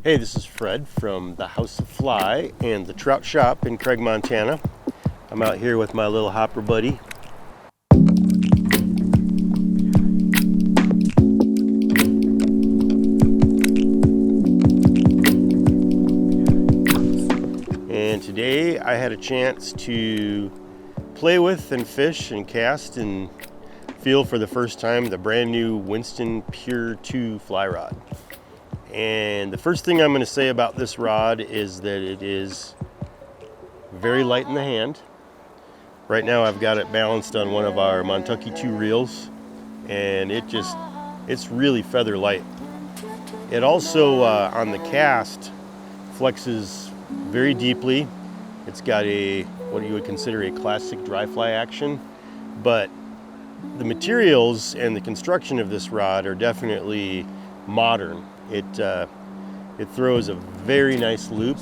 Hey, this is Fred from the House of Fly and the Trout Shop in Craig, Montana. I'm out here with my little hopper buddy. And today I had a chance to play with and fish and cast and feel for the first time the brand new Winston Pure 2 fly rod. And the first thing I'm going to say about this rod is that it is very light in the hand. Right now I've got it balanced on one of our Montucky 2 reels, and it's really feather light. It also, on the cast, flexes very deeply. It's got what you would consider a classic dry fly action, but the materials and the construction of this rod are definitely modern. It throws a very nice loop.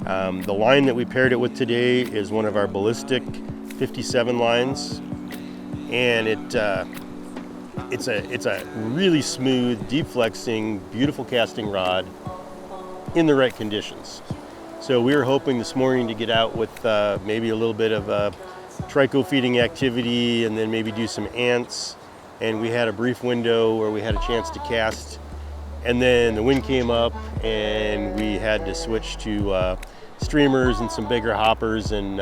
The line that we paired it with today is one of our ballistic 57 lines, and it's a really smooth, deep flexing, beautiful casting rod in the right conditions. So we were hoping this morning to get out with maybe a little bit of trico feeding activity and then maybe do some ants, and we had a brief window where we had a chance to cast, and then the wind came up and we had to switch to streamers and some bigger hoppers, and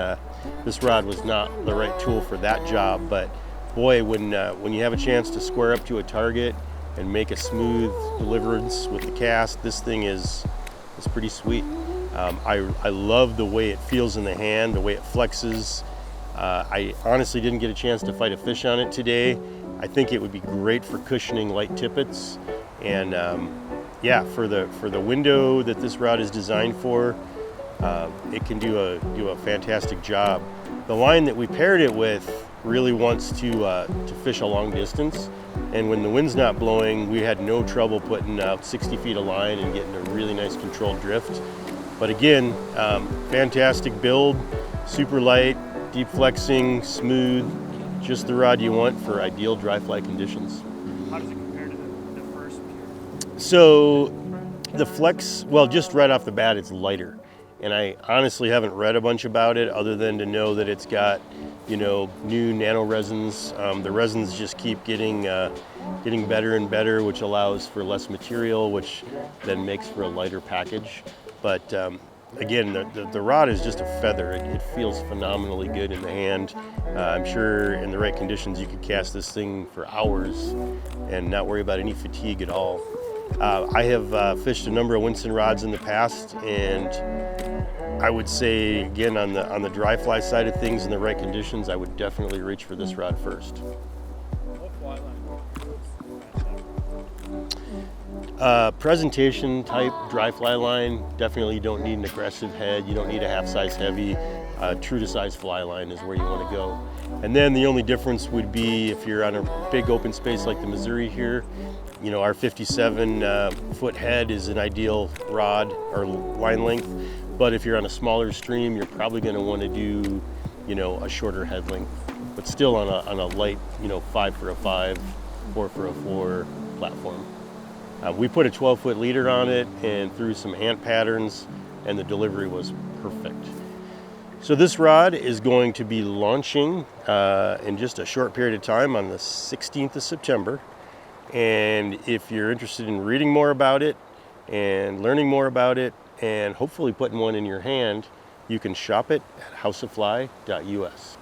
this rod was not the right tool for that job. But boy, when you have a chance to square up to a target and make a smooth deliverance with the cast, this thing is pretty sweet. I love the way it feels in the hand, the way it flexes. I honestly didn't get a chance to fight a fish on it today. I think it would be great for cushioning light tippets, and yeah, for the window that this rod is designed for, it can do a fantastic job. The line that we paired it with really wants to fish a long distance, and when the wind's not blowing, we had no trouble putting out 60 feet of line and getting a really nice controlled drift. But again, fantastic build, super light, deep flexing, smooth, just the rod you want for ideal dry fly conditions. How does it compare to the first Pure? So the flex, well, just right off the bat, it's lighter. And I honestly haven't read a bunch about it other than to know that it's got, new nano resins. The resins just keep getting better and better, which allows for less material, which then makes for a lighter package. But again, the rod is just a feather. It feels phenomenally good in the hand. I'm sure in the right conditions you could cast this thing for hours and not worry about any fatigue at all. I have fished a number of Winston rods in the past, and I would say, again, on the dry fly side of things, in the right conditions, I would definitely reach for this rod first. What fly line? Presentation type dry fly line, definitely you don't need an aggressive head, you don't need a half size heavy. True to size fly line is where you want to go. And then the only difference would be if you're on a big open space like the Missouri here, our 57 foot head is an ideal rod or line length. But if you're on a smaller stream, you're probably going to want to do, a shorter head length, but still on a light, 5 for a 5, 4 for a 4 platform. We put a 12-foot leader on it and threw some ant patterns, and the delivery was perfect. So this rod is going to be launching in just a short period of time on the 16th of September. And if you're interested in reading more about it and learning more about it and hopefully putting one in your hand, you can shop it at houseoffly.us.